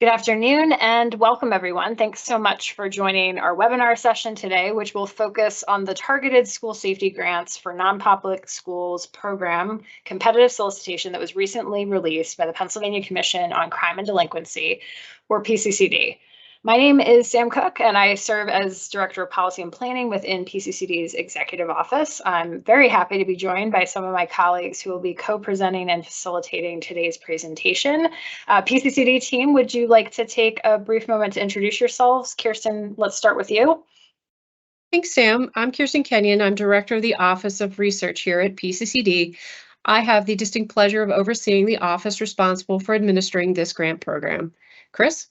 Good afternoon and welcome everyone. Thanks so much for joining our webinar session today, which will focus on the targeted school safety grants for non-public schools program competitive solicitation that was recently released by the Pennsylvania Commission on Crime and Delinquency, or PCCD. My name is Sam Cook, and I serve as Director of Policy and Planning within PCCD's Executive Office. I'm very happy to be joined by some of my colleagues who will be co-presenting and facilitating today's presentation. PCCD team, would you like to take a brief moment to introduce yourselves? Kirsten, let's start with you. Thanks, Sam. I'm Kirsten Kenyon. I'm Director of the Office of Research here at PCCD. I have the distinct pleasure of overseeing the office responsible for administering this grant program. Chris?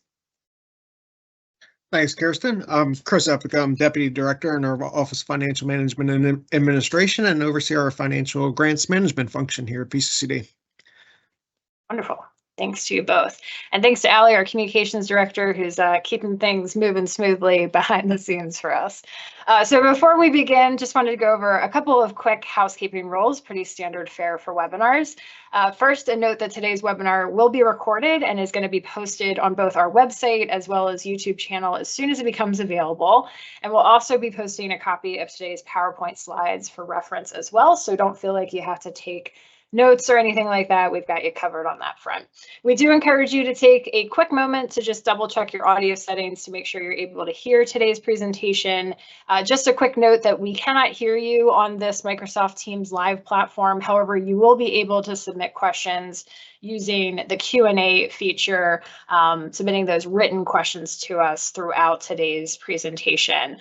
Thanks, Kirsten. I'm Chris Epic. I'm Deputy Director in our Office of Financial Management and Administration and oversee our financial grants management function here at PCCD. Wonderful. Thanks to you both. And thanks to Allie, our communications director, who's keeping things moving smoothly behind the scenes for us. So before we begin, just wanted to go over a couple of quick housekeeping rules, pretty standard fare for webinars. First, a note that today's webinar will be recorded and is going to be posted on both our website as well as YouTube channel as soon as it becomes available. And we'll also be posting a copy of today's PowerPoint slides for reference as well. So don't feel like you have to take notes or anything like that. We've got you covered on that front. We do encourage you to take a quick moment to just double check your audio settings to make sure you're able to hear today's presentation. Just a quick note that we cannot hear you on this Microsoft Teams live platform. However, you will be able to submit questions using the Q&A feature, submitting those written questions to us throughout today's presentation.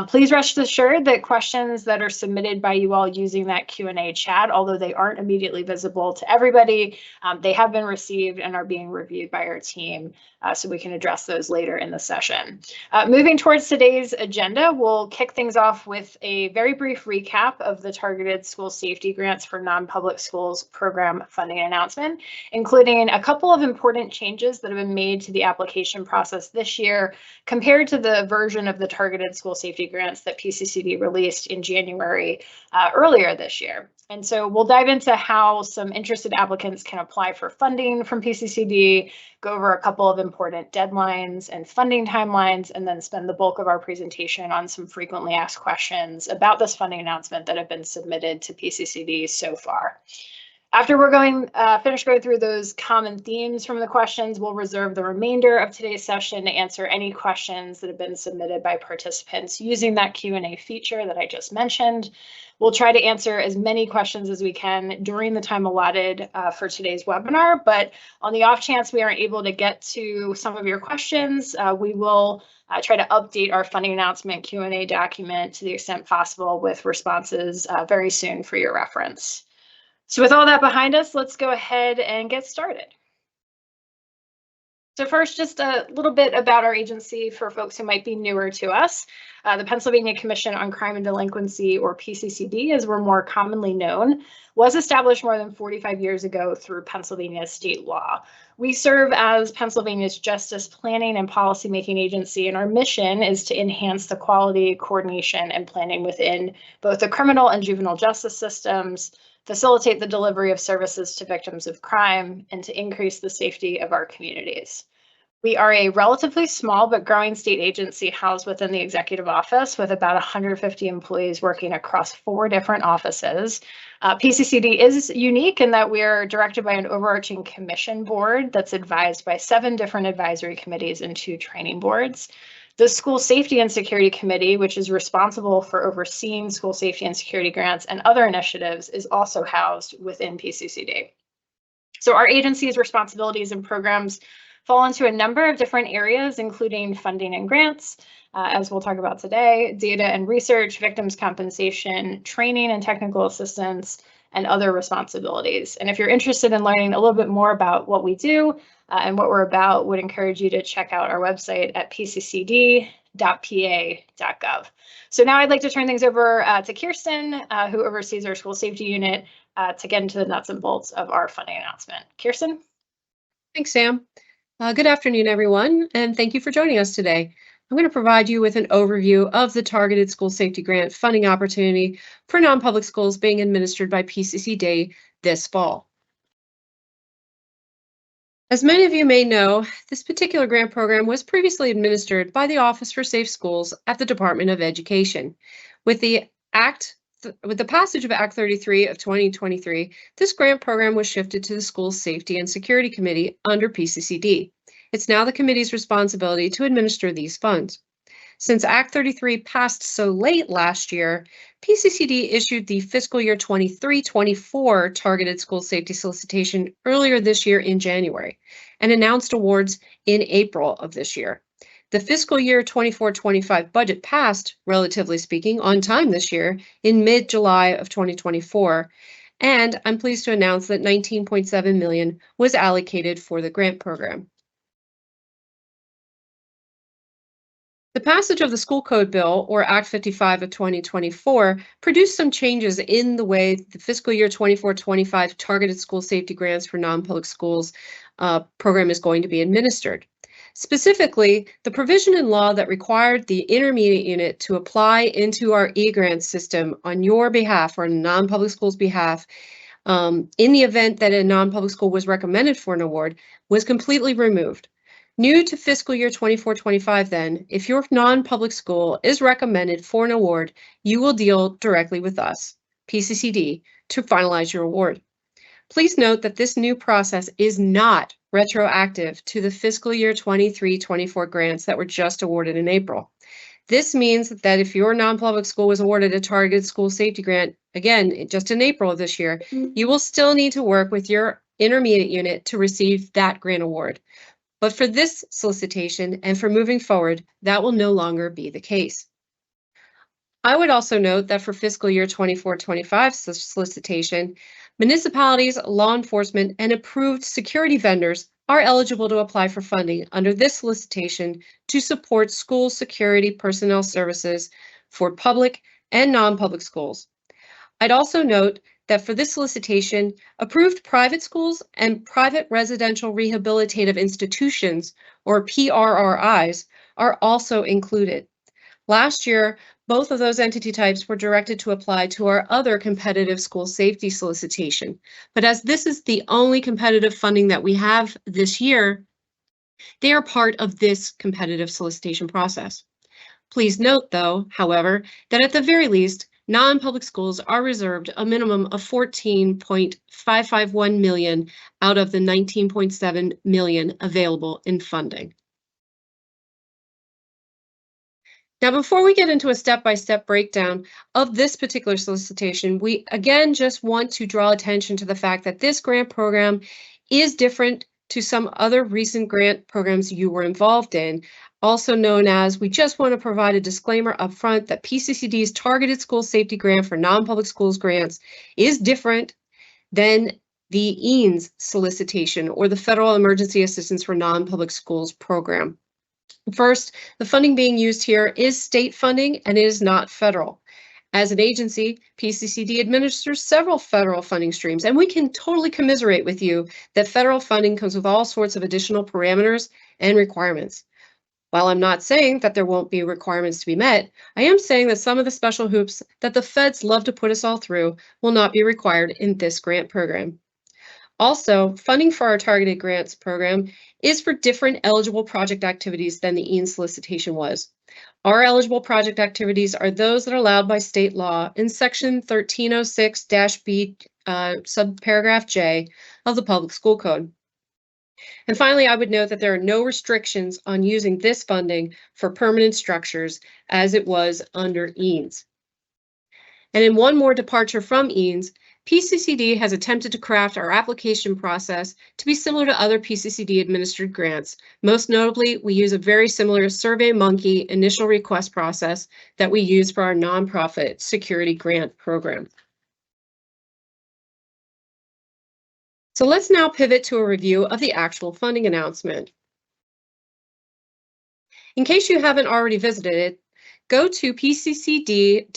Please rest assured that questions that are submitted by you all using that Q&A chat, although they aren't immediately visible to everybody, they have been received and are being reviewed by our team, so we can address those later in the session. Moving towards today's agenda, we'll kick things off with a very brief recap of the targeted school safety grants for non-public schools program funding announcement, including a couple of important changes that have been made to the application process this year compared to the version of the targeted school safety grants that PCCD released in January earlier this year. And so we'll dive into how some interested applicants can apply for funding from PCCD, go over a couple of important deadlines and funding timelines, and then spend the bulk of our presentation on some frequently asked questions about this funding announcement that have been submitted to PCCD so far. After we're finished going through those common themes from the questions, we'll reserve the remainder of today's session to answer any questions that have been submitted by participants using that Q&A feature that I just mentioned. We'll try to answer as many questions as we can during the time allotted for today's webinar, but on the off chance we aren't able to get to some of your questions, we will try to update our funding announcement Q&A document to the extent possible with responses very soon for your reference. So with all that behind us, let's go ahead and get started. So first, just a little bit about our agency for folks who might be newer to us. The Pennsylvania Commission on Crime and Delinquency, or PCCD, as we're more commonly known, was established more than 45 years ago through Pennsylvania state law. We serve as Pennsylvania's justice planning and policymaking agency, and our mission is to enhance the quality, coordination, and planning within both the criminal and juvenile justice systems, facilitate the delivery of services to victims of crime, and to increase the safety of our communities. We are a relatively small but growing state agency housed within the executive office with about 150 employees working across 4 different offices. PCCD is unique in that we are directed by an overarching commission board that's advised by 7 different advisory committees and 2 training boards. The School Safety and Security Committee, which is responsible for overseeing school safety and security grants and other initiatives, is also housed within PCCD. So our agency's responsibilities and programs fall into a number of different areas, including funding and grants, as we'll talk about today, data and research, victims compensation, training and technical assistance, and other responsibilities. And if you're interested in learning a little bit more about what we do and what we're about, would encourage you to check out our website at pccd.pa.gov. So now I'd like to turn things over to Kirsten, who oversees our school safety unit, to get into the nuts and bolts of our funding announcement. Kirsten? Thanks, Sam. Good afternoon, everyone, and thank you for joining us today. I'm going to provide you with an overview of the targeted school safety grant funding opportunity for non-public schools being administered by PCCD this fall. As many of you may know, this particular grant program was previously administered by the Office for Safe Schools at the Department of Education. With the passage of Act 33 of 2023, this grant program was shifted to the School Safety and Security Committee under PCCD. It's now the committee's responsibility to administer these funds. Since Act 33 passed so late last year, PCCD issued the fiscal year 23-24 targeted school safety solicitation earlier this year in January and announced awards in April of this year. The fiscal year 24-25 budget passed, relatively speaking, on time this year in mid-July of 2024, and I'm pleased to announce that $19.7 million was allocated for the grant program. The passage of the School Code Bill, or Act 55 of 2024, produced some changes in the way the fiscal year 24-25 targeted school safety grants for non-public schools program is going to be administered. Specifically, the provision in law that required the intermediate unit to apply into our e-grant system on your behalf or non-public school's behalf in the event that a non-public school was recommended for an award was completely removed. New to fiscal year 24-25 then, if your non-public school is recommended for an award, you will deal directly with us, PCCD, to finalize your award. Please note that this new process is not retroactive to the fiscal year 23-24 grants that were just awarded in April. This means that if your non-public school was awarded a targeted school safety grant, again, just in April of this year, you will still need to work with your intermediate unit to receive that grant award. But for this solicitation and for moving forward, that will no longer be the case. I would also note that for fiscal year 24-25 solicitation, municipalities, law enforcement, and approved security vendors are eligible to apply for funding under this solicitation to support school security personnel services for public and non-public schools. I'd also note that for this solicitation, approved private schools and private residential rehabilitative institutions, or PRRIs, are also included. Last year, both of those entity types were directed to apply to our other competitive school safety solicitation. But as this is the only competitive funding that we have this year, they are part of this competitive solicitation process. Please note, though, however, that at the very least, non-public schools are reserved a minimum of $14.551 million out of the $19.7 million available in funding. Now, before we get into a step-by-step breakdown of this particular solicitation, we again just want to draw attention to the fact that this grant program is different to some other recent grant programs you were involved in, also known as, we just want to provide a disclaimer up front that PCCD's targeted school safety grant for non-public schools grants is different than the EANS solicitation, or the Federal Emergency Assistance for Non-Public Schools program. First, the funding being used here is state funding and it is not federal. As an agency, PCCD administers several federal funding streams, and we can totally commiserate with you that federal funding comes with all sorts of additional parameters and requirements. While I'm not saying that there won't be requirements to be met, I am saying that some of the special hoops that the feds love to put us all through will not be required in this grant program. Also, funding for our targeted grants program is for different eligible project activities than the EANS solicitation was. Our eligible project activities are those that are allowed by state law in section 1306-B subparagraph J of the Public School Code. And finally, I would note that there are no restrictions on using this funding for permanent structures as it was under EANS. And in one more departure from EANS, PCCD has attempted to craft our application process to be similar to other PCCD administered grants. Most notably, we use a very similar SurveyMonkey initial request process that we use for our nonprofit security grant program. So let's now pivot to a review of the actual funding announcement. In case you haven't already visited it, go to pccd.pa.gov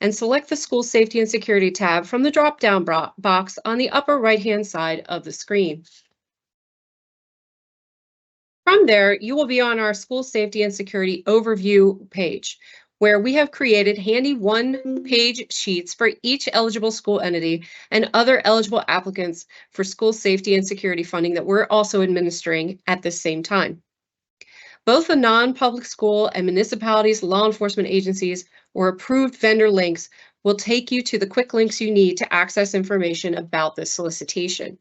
and select the School Safety and Security tab from the drop-down box on the upper right-hand side of the screen. From there, you will be on our School Safety and Security Overview page, where we have created handy one-page sheets for each eligible school entity and other eligible applicants for school safety and security funding that we're also administering at the same time. Both the non-public school and municipalities, law enforcement agencies, or approved vendor links will take you to the quick links you need to access information about this solicitation.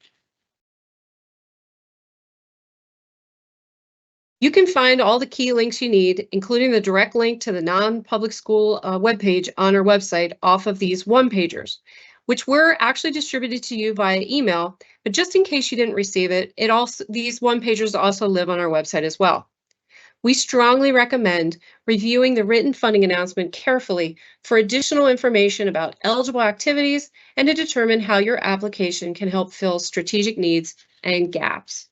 You can find all the key links you need, including the direct link to the non-public school webpage on our website off of these one-pagers, which were actually distributed to you via email, but just in case you didn't receive it, these one-pagers also live on our website as well. We strongly recommend reviewing the written funding announcement carefully for additional information about eligible activities and to determine how your application can help fill strategic needs and gaps.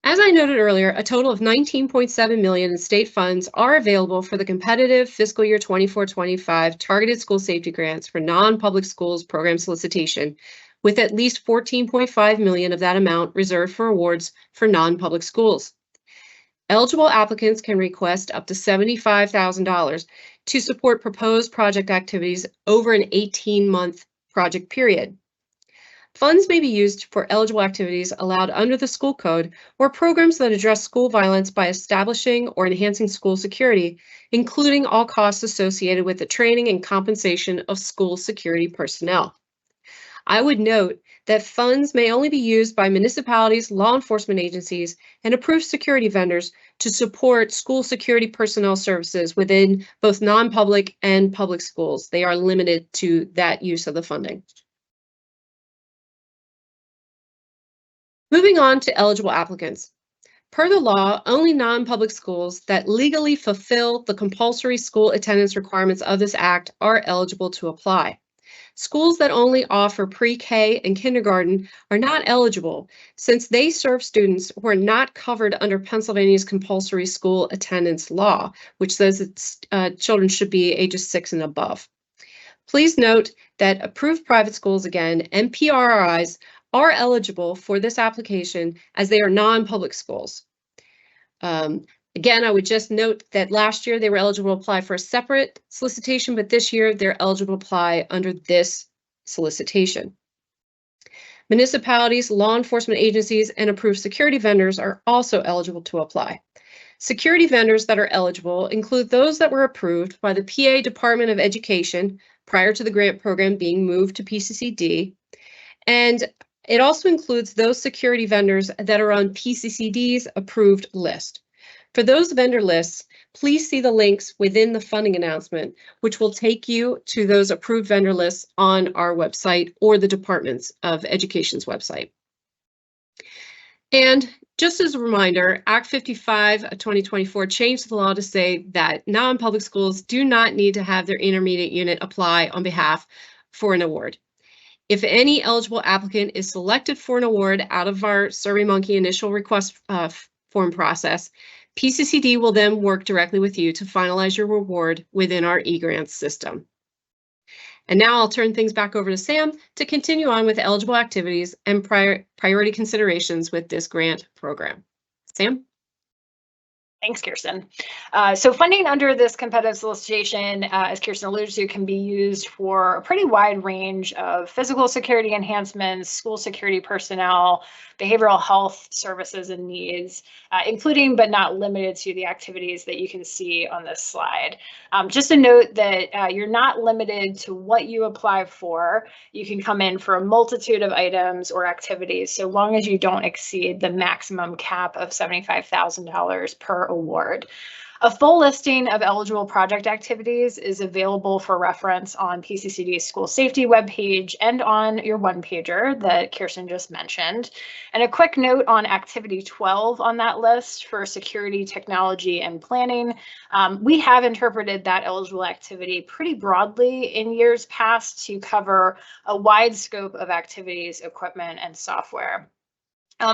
As I noted earlier, a total of $19.7 million in state funds are available for the competitive fiscal year 24-25 targeted school safety grants for non-public schools program solicitation, with at least $14.5 million of that amount reserved for awards for non-public schools. Eligible applicants can request up to $75,000 to support proposed project activities over an 18-month project period. Funds may be used for eligible activities allowed under the school code or programs that address school violence by establishing or enhancing school security, including all costs associated with the training and compensation of school security personnel. I would note that funds may only be used by municipalities, law enforcement agencies, and approved security vendors to support school security personnel services within both non-public and public schools. They are limited to that use of the funding. Moving on to eligible applicants. Per the law, only non-public schools that legally fulfill the compulsory school attendance requirements of this act are eligible to apply. Schools that only offer pre-K and kindergarten are not eligible since they serve students who are not covered under Pennsylvania's compulsory school attendance law, which says that children should be ages 6 and above. Please note that approved private schools, again, and PRIs, are eligible for this application as they are non-public schools. Again, I would just note that last year they were eligible to apply for a separate solicitation, but this year they're eligible to apply under this solicitation. Municipalities, law enforcement agencies, and approved security vendors are also eligible to apply. Security vendors that are eligible include those that were approved by the PA Department of Education prior to the grant program being moved to PCCD, and it also includes those security vendors that are on PCCD's approved list. For those vendor lists, please see the links within the funding announcement, which will take you to those approved vendor lists on our website or the Departments of Education's website. And just as a reminder, Act 55 of 2024 changed the law to say that non-public schools do not need to have their intermediate unit apply on behalf for an award. If any eligible applicant is selected for an award out of our SurveyMonkey initial request form process, PCCD will then work directly with you to finalize your reward within our eGrants system. And now I'll turn things back over to Sam to continue on with eligible activities and priority considerations with this grant program. Sam? Thanks, Kirsten. So funding under this competitive solicitation, as Kirsten alluded to, can be used for a pretty wide range of physical security enhancements, school security personnel, behavioral health services and needs, including but not limited to the activities that you can see on this slide. Just a note that you're not limited to what you apply for. You can come in for a multitude of items or activities, so long as you don't exceed the maximum cap of $75,000 per award. A full listing of eligible project activities is available for reference on PCCD's school safety webpage and on your one-pager that Kirsten just mentioned. And a quick note on activity 12 on that list for security, technology, and planning. We have interpreted that eligible activity pretty broadly in years past to cover a wide scope of activities, equipment, and software.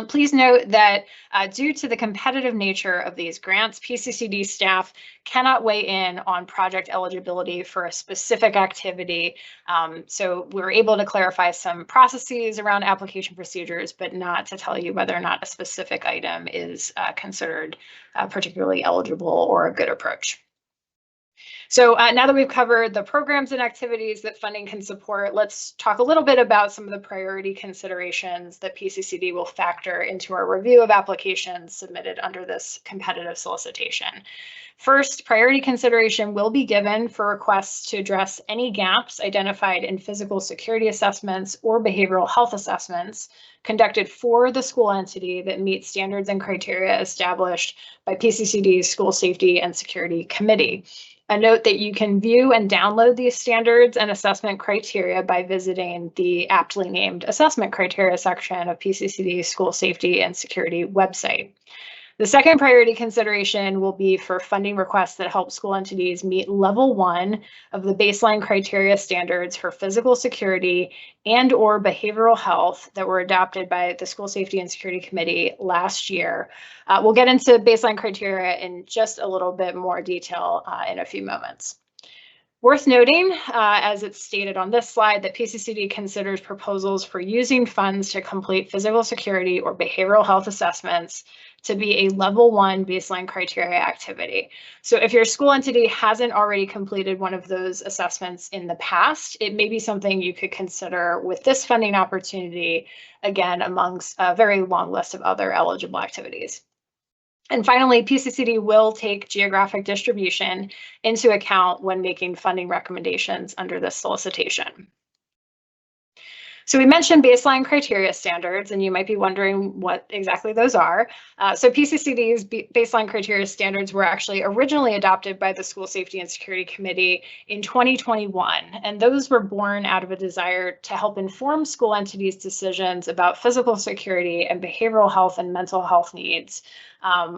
Please note that due to the competitive nature of these grants, PCCD staff cannot weigh in on project eligibility for a specific activity. So we're able to clarify some processes around application procedures, but not to tell you whether or not a specific item is considered particularly eligible or a good approach. So now that we've covered the programs and activities that funding can support, let's talk a little bit about some of the priority considerations that PCCD will factor into our review of applications submitted under this competitive solicitation. First, priority consideration will be given for requests to address any gaps identified in physical security assessments or behavioral health assessments conducted for the school entity that meet standards and criteria established by PCCD's School Safety and Security Committee. A note that you can view and download these standards and assessment criteria by visiting the aptly named assessment criteria section of PCCD's School Safety and Security website. The second priority consideration will be for funding requests that help school entities meet level 1 of the baseline criteria standards for physical security and/or behavioral health that were adopted by the School Safety and Security Committee last year. We'll get into baseline criteria in just a little bit more detail in a few moments. Worth noting, as it's stated on this slide, that PCCD considers proposals for using funds to complete physical security or behavioral health assessments to be a level 1 baseline criteria activity. So if your school entity hasn't already completed one of those assessments in the past, it may be something you could consider with this funding opportunity, again, amongst a very long list of other eligible activities. And finally, PCCD will take geographic distribution into account when making funding recommendations under this solicitation. So we mentioned baseline criteria standards, and you might be wondering what exactly those are. So PCCD's baseline criteria standards were actually originally adopted by the School Safety and Security Committee in 2021, and those were born out of a desire to help inform school entities' decisions about physical security and behavioral health and mental health needs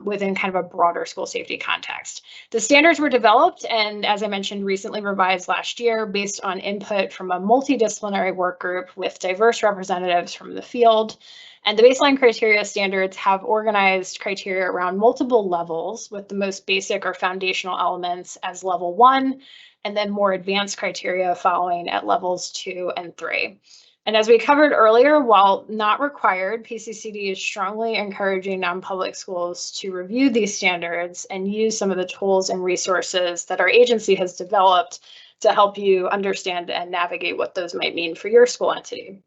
within kind of a broader school safety context. The standards were developed and, as I mentioned, recently revised last year based on input from a multidisciplinary work group with diverse representatives from the field. And the baseline criteria standards have organized criteria around multiple levels, with the most basic or foundational elements as level 1, and then more advanced criteria following at levels 2 and 3. And as we covered earlier, while not required, PCCD is strongly encouraging non-public schools to review these standards and use some of the tools and resources that our agency has developed to help you understand and navigate what those might mean for your school entity.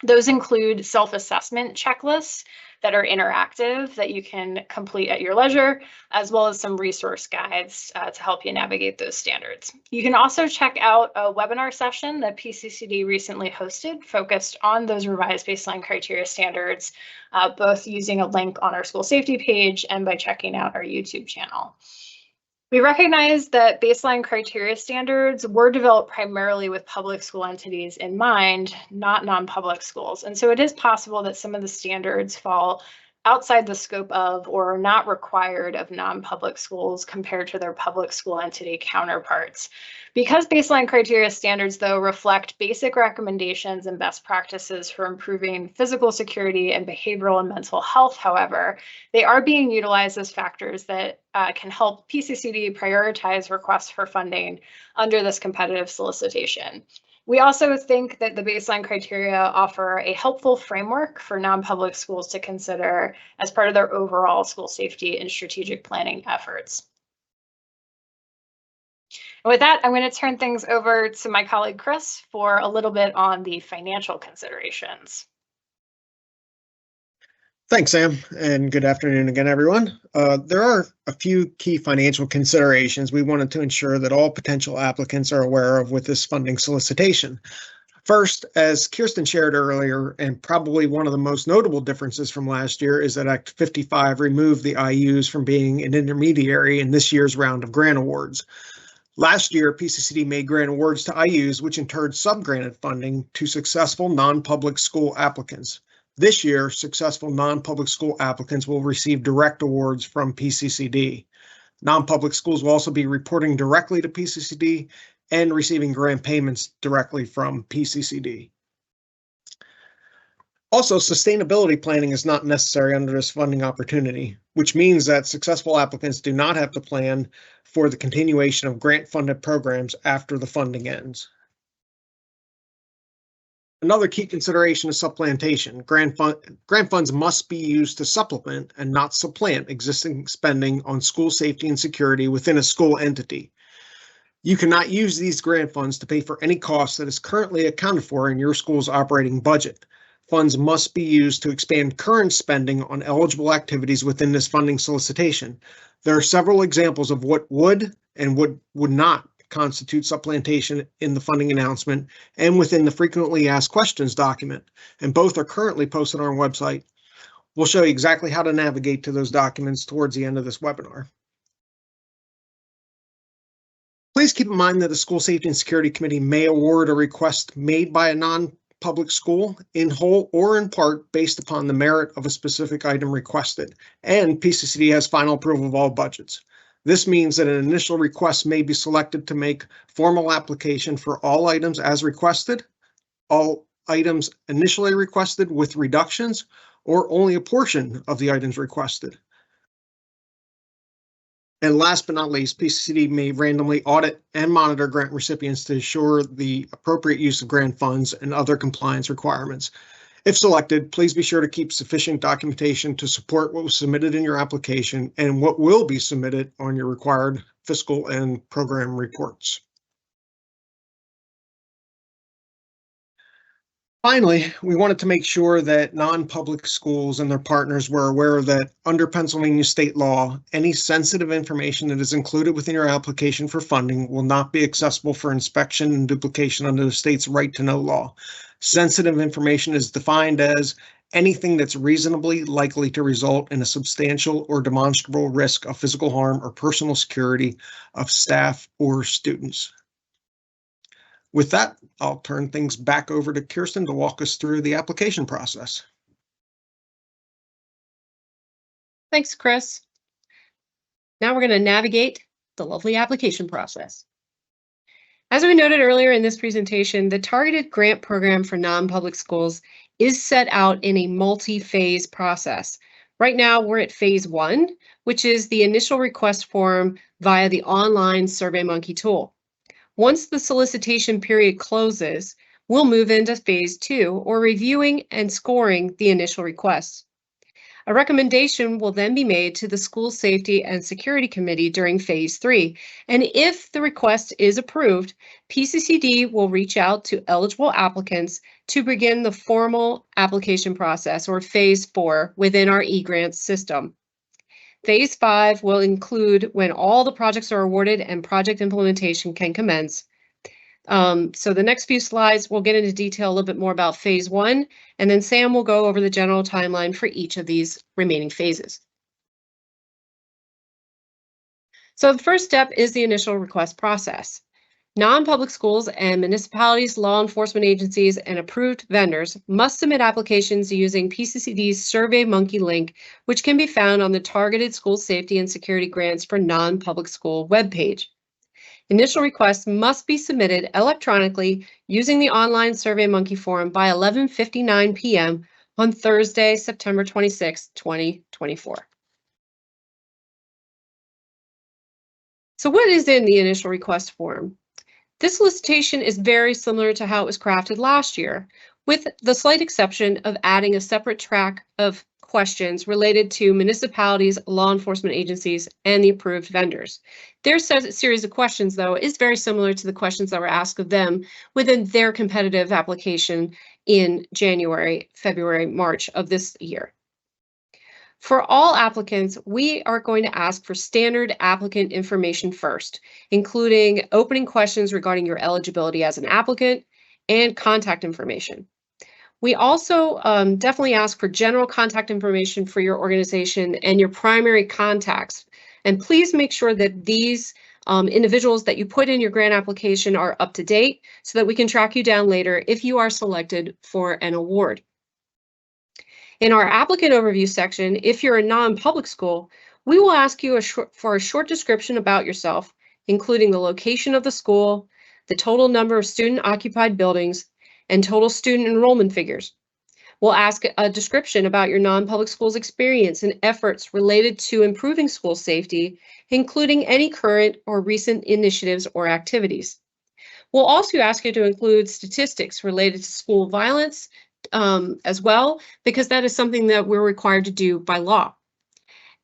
Those include self-assessment checklists that are interactive that you can complete at your leisure, as well as some resource guides to help you navigate those standards. You can also check out a webinar session that PCCD recently hosted focused on those revised baseline criteria standards, both using a link on our school safety page and by checking out our YouTube channel. We recognize that baseline criteria standards were developed primarily with public school entities in mind, not non-public schools. And so it is possible that some of the standards fall outside the scope of or are not required of non-public schools compared to their public school entity counterparts. Because baseline criteria standards, though, reflect basic recommendations and best practices for improving physical security and behavioral and mental health, however, they are being utilized as factors that can help PCCD prioritize requests for funding under this competitive solicitation. We also think that the baseline criteria offer a helpful framework for non-public schools to consider as part of their overall school safety and strategic planning efforts. And with that, I'm going to turn things over to my colleague Chris for a little bit on the financial considerations. Thanks, Sam, and good afternoon again, everyone. There are a few key financial considerations we wanted to ensure that all potential applicants are aware of with this funding solicitation. First, as Kirsten shared earlier, and probably one of the most notable differences from last year, is that Act 55 removed the IUs from being an intermediary in this year's round of grant awards. Last year, PCCD made grant awards to IUs, which in turn subgranted funding to successful non-public school applicants. This year, successful non-public school applicants will receive direct awards from PCCD. Non-public schools will also be reporting directly to PCCD and receiving grant payments directly from PCCD. Also, sustainability planning is not necessary under this funding opportunity, which means that successful applicants do not have to plan for the continuation of grant-funded programs after the funding ends. Another key consideration is supplementation. Grant funds must be used to supplement and not supplant existing spending on school safety and security within a school entity. You cannot use these grant funds to pay for any cost that is currently accounted for in your school's operating budget. Funds must be used to expand current spending on eligible activities within this funding solicitation. There are several examples of what would and would not constitute supplementation in the funding announcement and within the frequently asked questions document, and both are currently posted on our website. We'll show you exactly how to navigate to those documents towards the end of this webinar. Please keep in mind that the School Safety and Security Committee may award a request made by a non-public school in whole or in part based upon the merit of a specific item requested, and PCCD has final approval of all budgets. This means that an initial request may be selected to make formal application for all items as requested, all items initially requested with reductions, or only a portion of the items requested. And last but not least, PCCD may randomly audit and monitor grant recipients to ensure the appropriate use of grant funds and other compliance requirements. If selected, please be sure to keep sufficient documentation to support what was submitted in your application and what will be submitted on your required fiscal and program reports. Finally, we wanted to make sure that non-public schools and their partners were aware that under Pennsylvania state law, any sensitive information that is included within your application for funding will not be accessible for inspection and duplication under the state's right to know law. Sensitive information is defined as anything that's reasonably likely to result in a substantial or demonstrable risk of physical harm or personal security of staff or students. With that, I'll turn things back over to Kirsten to walk us through the application process. Thanks, Chris. Now we're going to navigate the lovely application process. As we noted earlier in this presentation, the targeted grant program for non-public schools is set out in a multi-phase process. Right now, we're at phase 1, which is the initial request form via the online SurveyMonkey tool. Once the solicitation period closes, we'll move into phase 2, or reviewing and scoring the initial requests. A recommendation will then be made to the School Safety and Security Committee during phase 3. And if the request is approved, PCCD will reach out to eligible applicants to begin the formal application process, or phase 4, within our eGrants system. Phase 5 will include when all the projects are awarded and project implementation can commence. So the next few slides, we'll get into detail a little bit more about phase 1, and then Sam will go over the general timeline for each of these remaining phases. So the first step is the initial request process. Non-public schools and municipalities, law enforcement agencies, and approved vendors must submit applications using PCCD's SurveyMonkey link, which can be found on the Targeted School Safety and Security Grants for Non-Public School webpage. Initial requests must be submitted electronically using the online SurveyMonkey form by 11:59 p.m. on Thursday, September 26, 2024. So what is in the initial request form? This solicitation is very similar to how it was crafted last year, with the slight exception of adding a separate track of questions related to municipalities, law enforcement agencies, and the approved vendors. Their series of questions, though, is very similar to the questions that were asked of them within their competitive application in January, February, March of this year. For all applicants, we are going to ask for standard applicant information first, including opening questions regarding your eligibility as an applicant and contact information. We also definitely ask for general contact information for your organization and your primary contacts. And please make sure that these individuals that you put in your grant application are up to date so that we can track you down later if you are selected for an award. In our applicant overview section, if you're a non-public school, we will ask you for a short description about yourself, including the location of the school, the total number of student-occupied buildings, and total student enrollment figures. We'll ask a description about your non-public schools experience and efforts related to improving school safety, including any current or recent initiatives or activities. We'll also ask you to include statistics related to school violence as well, because that is something that we're required to do by law.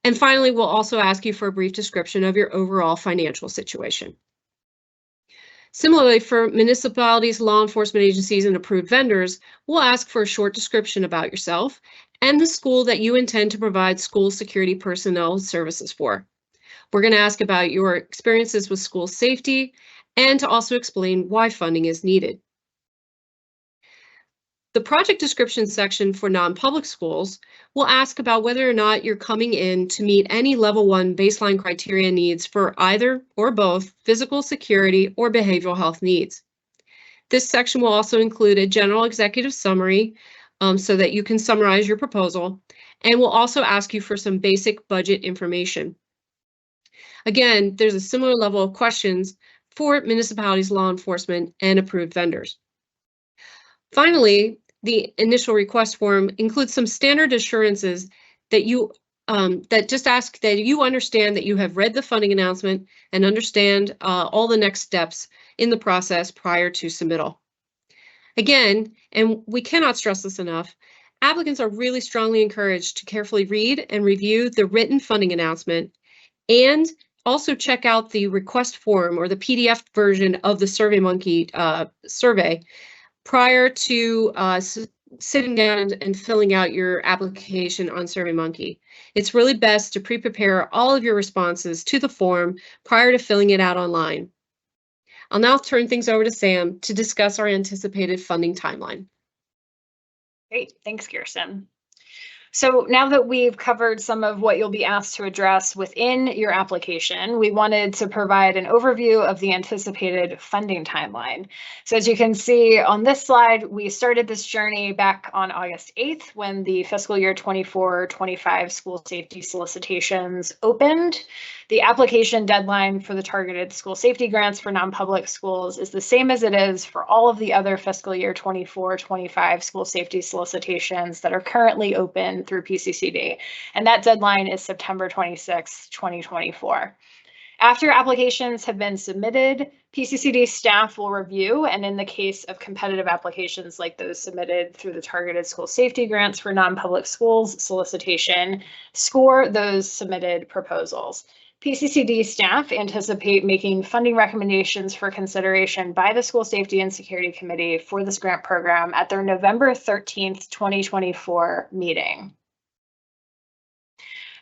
And finally, we'll also ask you for a brief description of your overall financial situation. Similarly, for municipalities, law enforcement agencies, and approved vendors, we'll ask for a short description about yourself and the school that you intend to provide school security personnel services for. We're going to ask about your experiences with school safety and to also explain why funding is needed. The project description section for non-public schools will ask about whether or not you're coming in to meet any level 1 baseline criteria needs for either or both physical security or behavioral health needs. This section will also include a general executive summary so that you can summarize your proposal, and will also ask you for some basic budget information. Again, there's a similar level of questions for municipalities, law enforcement, and approved vendors. Finally, the initial request form includes some standard assurances that you that just ask that you understand that you have read the funding announcement and understand all the next steps in the process prior to submittal. Again, and we cannot stress this enough, applicants are really strongly encouraged to carefully read and review the written funding announcement and also check out the request form or the PDF version of the SurveyMonkey survey prior to sitting down and filling out your application on SurveyMonkey. It's really best to pre-prepare all of your responses to the form prior to filling it out online. I'll now turn things over to Sam to discuss our anticipated funding timeline. Great, thanks, Kirsten. So now that we've covered some of what you'll be asked to address within your application, we wanted to provide an overview of the anticipated funding timeline. So as you can see on this slide, we started this journey back on August 8th when the fiscal year 24-25 school safety solicitations opened. The application deadline for the targeted school safety grants for non-public schools is the same as it is for all of the other fiscal year 24-25 school safety solicitations that are currently open through PCCD, and that deadline is September 26, 2024. After applications have been submitted, PCCD staff will review, and in the case of competitive applications like those submitted through the Targeted School Safety Grants for Non-Public Schools solicitation, score those submitted proposals. PCCD staff anticipate making funding recommendations for consideration by the School Safety and Security Committee for this grant program at their November 13th, 2024 meeting.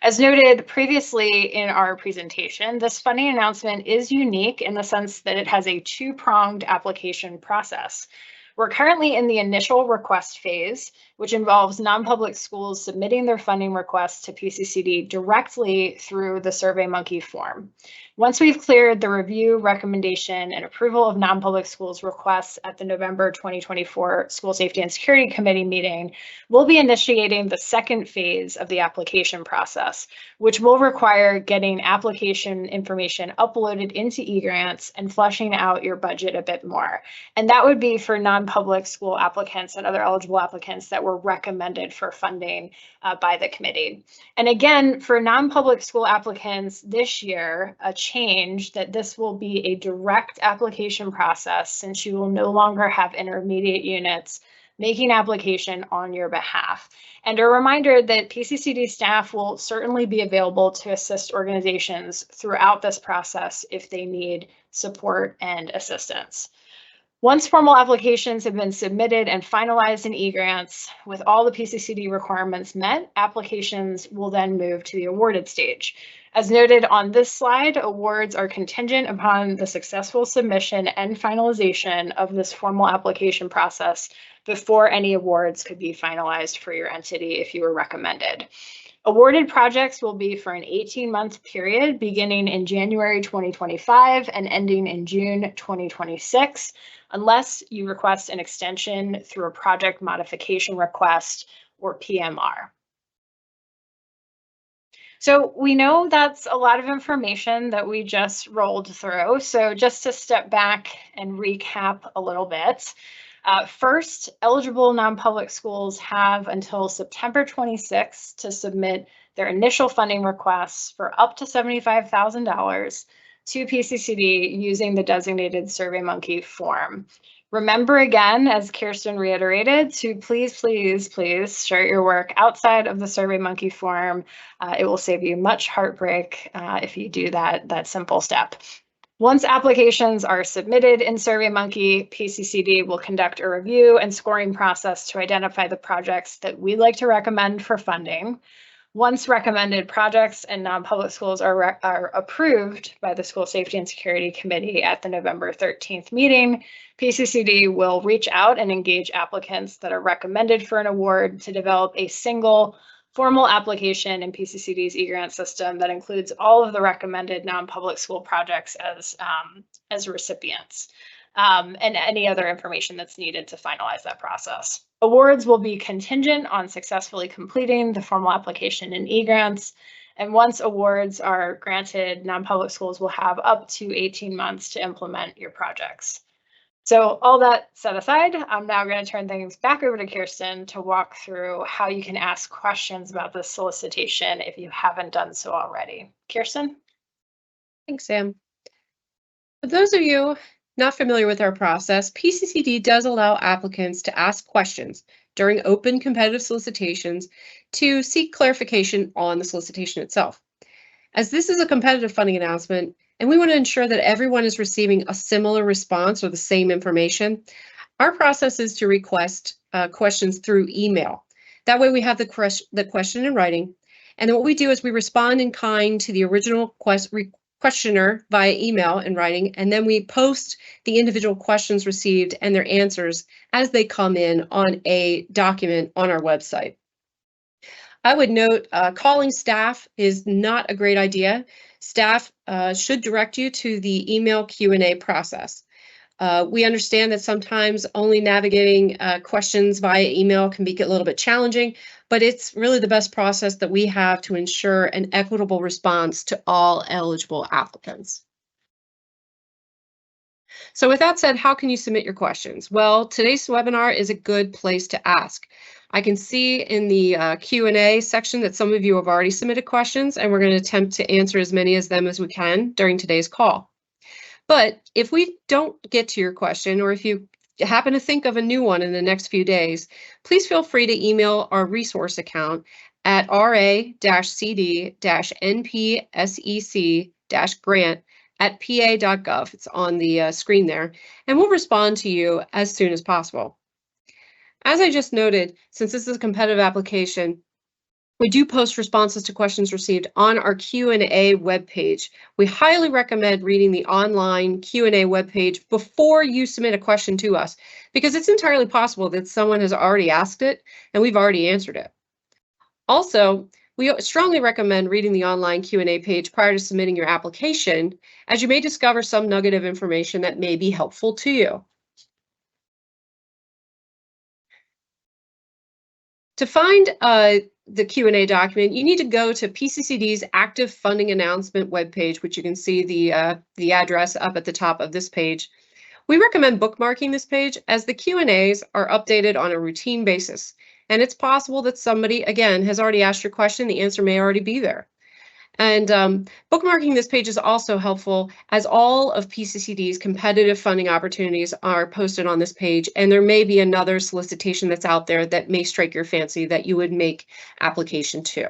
As noted previously in our presentation, this funding announcement is unique in the sense that it has a two-pronged application process. We're currently in the initial request phase, which involves non-public schools submitting their funding requests to PCCD directly through the SurveyMonkey form. Once we've cleared the review, recommendation, and approval of non-public schools requests at the November 2024 School Safety and Security Committee meeting, we'll be initiating the second phase of the application process, which will require getting application information uploaded into eGrants and fleshing out your budget a bit more. And that would be for non-public school applicants and other eligible applicants that were recommended for funding by the committee. And again, for non-public school applicants this year, a change that this will be a direct application process since you will no longer have intermediate units making application on your behalf. And a reminder that PCCD staff will certainly be available to assist organizations throughout this process if they need support and assistance. Once formal applications have been submitted and finalized in eGrants with all the PCCD requirements met, applications will then move to the awarded stage. As noted on this slide, awards are contingent upon the successful submission and finalization of this formal application process before any awards could be finalized for your entity if you were recommended. Awarded projects will be for an 18-month period beginning in January 2025 and ending in June 2026, unless you request an extension through a project modification request or PMR. So we know that's a lot of information that we just rolled through. So just to step back and recap a little bit, First, eligible non-public schools have until September 26th to submit their initial funding requests for up to $75,000 to PCCD using the designated SurveyMonkey form. Remember again, as Kirsten reiterated, to please share your work outside of the SurveyMonkey form. It will save you much heartbreak if you do that simple step. Once applications are submitted in SurveyMonkey, PCCD will conduct a review and scoring process to identify the projects that we'd like to recommend for funding. Once recommended projects and non-public schools are approved by the School Safety and Security Committee at the November 13th meeting, PCCD will reach out and engage applicants that are recommended for an award to develop a single formal application in PCCD's e-grant system that includes all of the recommended non-public school projects as recipients, and any other information that's needed to finalize that process. Awards will be contingent on successfully completing the formal application in e-grants, and once awards are granted, non-public schools will have up to 18 months to implement your projects. So all that set aside, I'm now going to turn things back over to Kirsten to walk through how you can ask questions about this solicitation if you haven't done so already. Kirsten? Thanks, Sam. For those of you not familiar with our process, PCCD does allow applicants to ask questions during open competitive solicitations to seek clarification on the solicitation itself. As this is a competitive funding announcement, and we want to ensure that everyone is receiving a similar response or the same information, our process is to request questions through email. That way we have the question in writing, and then what we do is we respond in kind to the original questioner via email in writing, and then we post the individual questions received and their answers as they come in on a document on our website. I would note calling staff is not a great idea. Staff should direct you to the email Q&A process. We understand that sometimes only navigating questions via email can be a little bit challenging, but it's really the best process that we have to ensure an equitable response to all eligible applicants. So with that said, how can you submit your questions? Well, today's webinar is a good place to ask. I can see in the Q&A section that some of you have already submitted questions, and we're going to attempt to answer as many of them as we can during today's call. But if we don't get to your question, or if you happen to think of a new one in the next few days, please feel free to email our resource account at ra-cd-npsec-grant@pa.gov. It's on the screen there, and we'll respond to you as soon as possible. As I just noted, since this is a competitive application, we do post responses to questions received on our Q&A webpage. We highly recommend reading the online Q&A webpage before you submit a question to us, because it's entirely possible that someone has already asked it and we've already answered it. Also, we strongly recommend reading the online Q&A page prior to submitting your application, as you may discover some nugget of information that may be helpful to you. To find the Q&A document, you need to go to PCCD's active funding announcement webpage, which you can see the address up at the top of this page. We recommend bookmarking this page as the Q&As are updated on a routine basis. And it's possible that somebody, again, has already asked your question. The answer may already be there. And bookmarking this page is also helpful, as all of PCCD's competitive funding opportunities are posted on this page, and there may be another solicitation that's out there that may strike your fancy that you would make application to.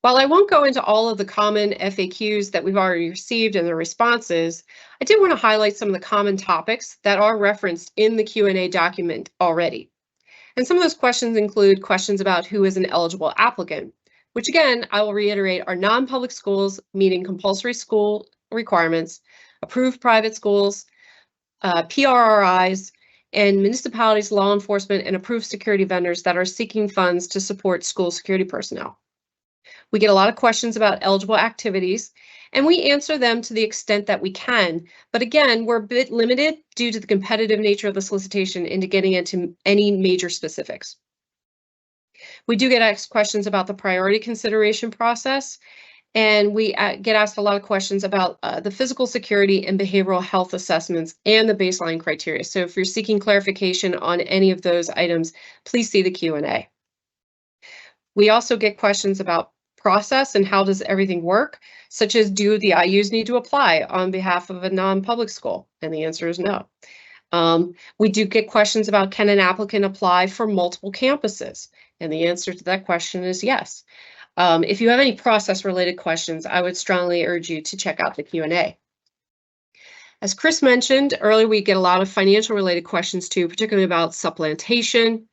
While I won't go into all of the common FAQs that we've already received and the responses, I did want to highlight some of the common topics that are referenced in the Q&A document already. And some of those questions include questions about who is an eligible applicant, which again, I will reiterate, are non-public schools meeting compulsory school requirements, approved private schools, PRRIs, and municipalities, law enforcement, and approved security vendors that are seeking funds to support school security personnel. We get a lot of questions about eligible activities, and we answer them to the extent that we can. But again, we're a bit limited due to the competitive nature of the solicitation into getting into any major specifics. We do get asked questions about the priority consideration process, And we get asked a lot of questions about the physical security and behavioral health assessments and the baseline criteria. So if you're seeking clarification on any of those items, please see the Q&A. We also get questions about process and how does everything work, such as do the IUs need to apply on behalf of a non-public school? And the answer is no. We do get questions about can an applicant apply for multiple campuses? And the answer to that question is yes. If you have any process-related questions, I would strongly urge you to check out the Q&A. As Chris mentioned earlier, we get a lot of financial-related questions too, particularly about supplementation,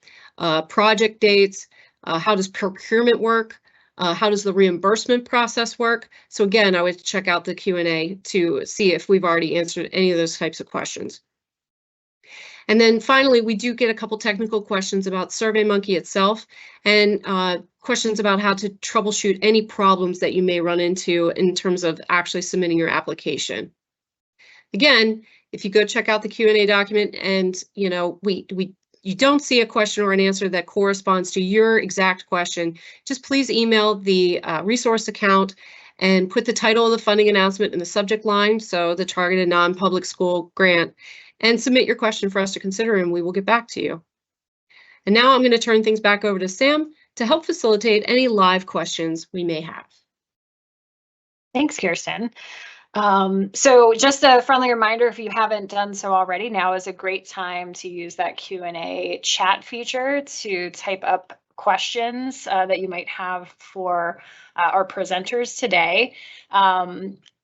project dates, how does procurement work, how does the reimbursement process work? So again, I would check out the Q&A to see if we've already answered any of those types of questions. And then finally, we do get a couple technical questions about SurveyMonkey itself and questions about how to troubleshoot any problems that you may run into in terms of actually submitting your application. Again, if you go check out the Q&A document and you don't see a question or an answer that corresponds to your exact question, just please email the resource account and put the title of the funding announcement in the subject line, so the targeted non-public school grant, and submit your question for us to consider, and we will get back to you. And now I'm going to turn things back over to Sam to help facilitate any live questions we may have. Thanks, Kirsten. So just a friendly reminder, if you haven't done so already, now is a great time to use that Q&A chat feature to type up questions that you might have for our presenters today.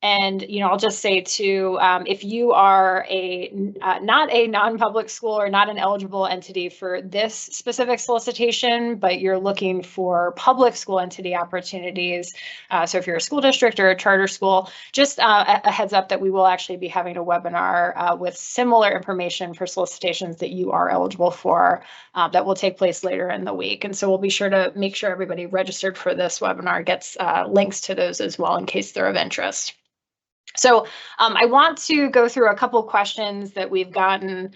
And I'll just say too, if you are not a non-public school or not an eligible entity for this specific solicitation, but you're looking for public school entity opportunities, so if you're a school district or a charter school, just a heads up that we will actually be having a webinar with similar information for solicitations that you are eligible for that will take place later in the week. And so we'll be sure to make sure everybody registered for this webinar gets links to those as well in case they're of interest. So I want to go through a couple questions that we've gotten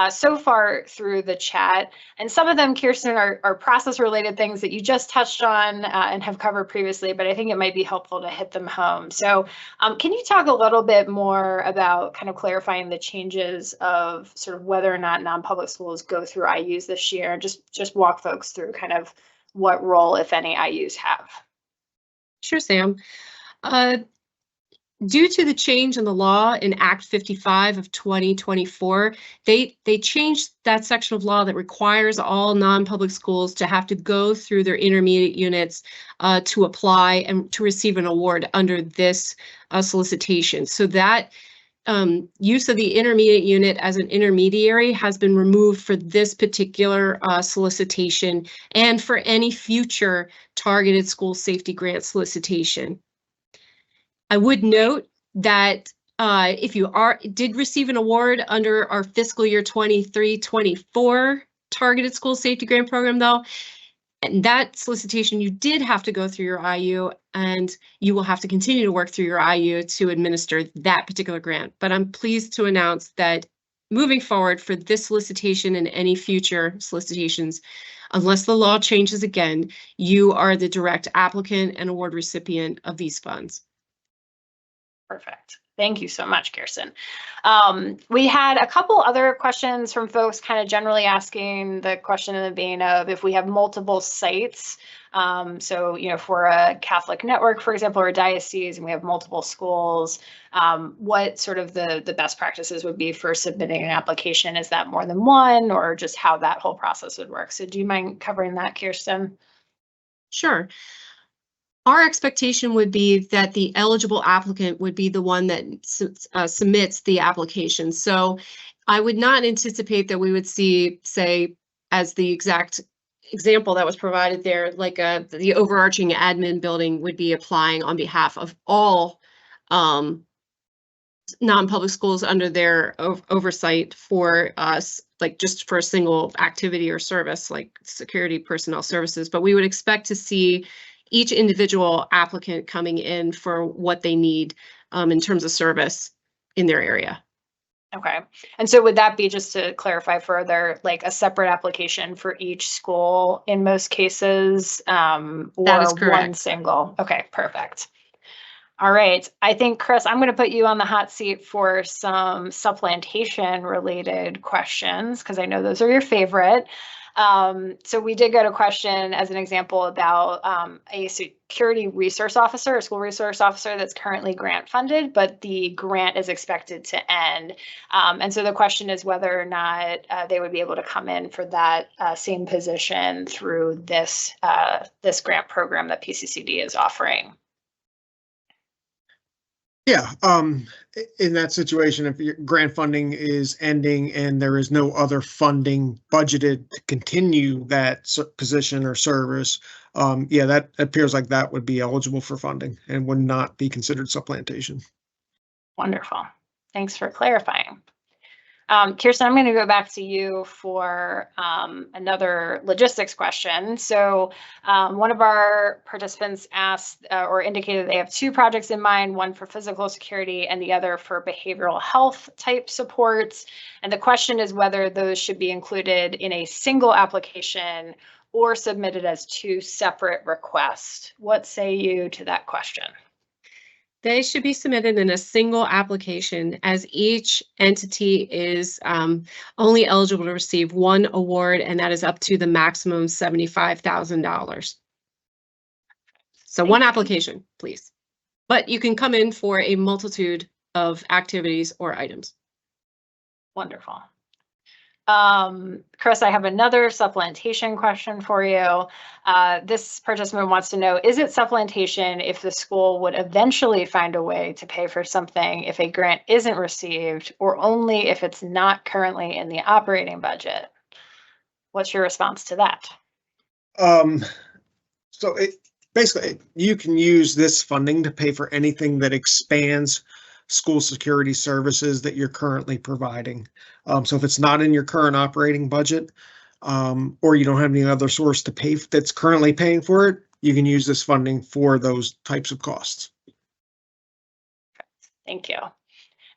so far through the chat. And some of them, Kirsten, are process-related things that you just touched on and have covered previously, but I think it might be helpful to hit them home. So can you talk a little bit more about kind of clarifying the changes of sort of whether or not non-public schools go through IUs this year? Just walk folks through kind of what role, if any, IUs have. Sure, Sam. Due to the change in the law in Act 55 of 2024, they changed that section of law that requires all non-public schools to have to go through their intermediate units to apply and to receive an award under this solicitation. So that use of the intermediate unit as an intermediary has been removed for this particular solicitation and for any future targeted school safety grant solicitation. I would note that if you did receive an award under our fiscal year 23-24 targeted school safety grant program, though, and that solicitation, you did have to go through your IU, and you will have to continue to work through your IU to administer that particular grant. But I'm pleased to announce that moving forward for this solicitation and any future solicitations, unless the law changes again, you are the direct applicant and award recipient of these funds. Perfect. Thank you so much, Kirsten. We had a couple other questions from folks kind of generally asking the question in the vein of if we have multiple sites. So, for a Catholic network, for example, or a diocese, and we have multiple schools, what sort of the best practices would be for submitting an application? Is that more than one, or just how that whole process would work? So do you mind covering that, Kirsten? Sure. Our expectation would be that the eligible applicant would be the one that submits the application. So I would not anticipate that we would see, say, as the exact example that was provided there, like the overarching admin building would be applying on behalf of all non-public schools under their oversight for us, like just for a single activity or service, like security personnel services. But we would expect to see each individual applicant coming in for what they need in terms of service in their area. Okay. And so would that be, just to clarify further, like a separate application for each school in most cases? That is correct. One single? Okay, perfect. All right. I think, Chris, I'm going to put you on the hot seat for some supplementation related questions because I know those are your favorite. So we did get a question as an example about a security resource officer, a school resource officer that's currently grant funded, but the grant is expected to end. And so the question is whether or not they would be able to come in for that same position through this grant program that PCCD is offering. Yeah, in that situation, if your grant funding is ending and there is no other funding budgeted to continue that position or service, yeah, that appears like that would be eligible for funding and would not be considered supplantation. Wonderful. Thanks for clarifying. Kirsten, I'm going to go back to you for another logistics question. So one of our participants asked or indicated they have two projects in mind, one for physical security and the other for behavioral health type supports. And the question is whether those should be included in a single application or submitted as two separate requests. What say you to that question? They should be submitted in a single application as each entity is only eligible to receive one award, and that is up to the maximum $75,000. So one application, please. But you can come in for a multitude of activities or items. Wonderful. Chris, I have another supplementation question for you. This participant wants to know, is it supplementation if the school would eventually find a way to pay for something if a grant isn't received, or only if it's not currently in the operating budget? What's your response to that? So basically, you can use this funding to pay for anything that expands school security services that you're currently providing. So if it's not in your current operating budget, or you don't have any other source to pay that's currently paying for it, you can use this funding for those types of costs. Thank you.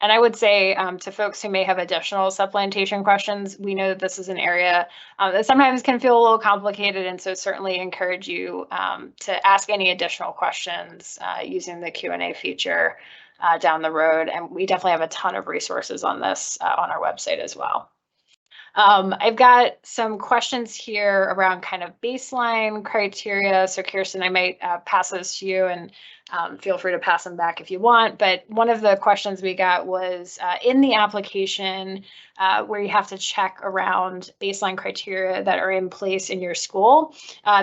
And I would say to folks who may have additional supplementation questions, we know that this is an area that sometimes can feel a little complicated, and so certainly encourage you to ask any additional questions using the Q&A feature down the road. And we definitely have a ton of resources on this on our website as well. I've got some questions here around kind of baseline criteria. So Kirsten, I might pass those to you, and feel free to pass them back if you want. But one of the questions we got was in the application where you have to check around baseline criteria that are in place in your school.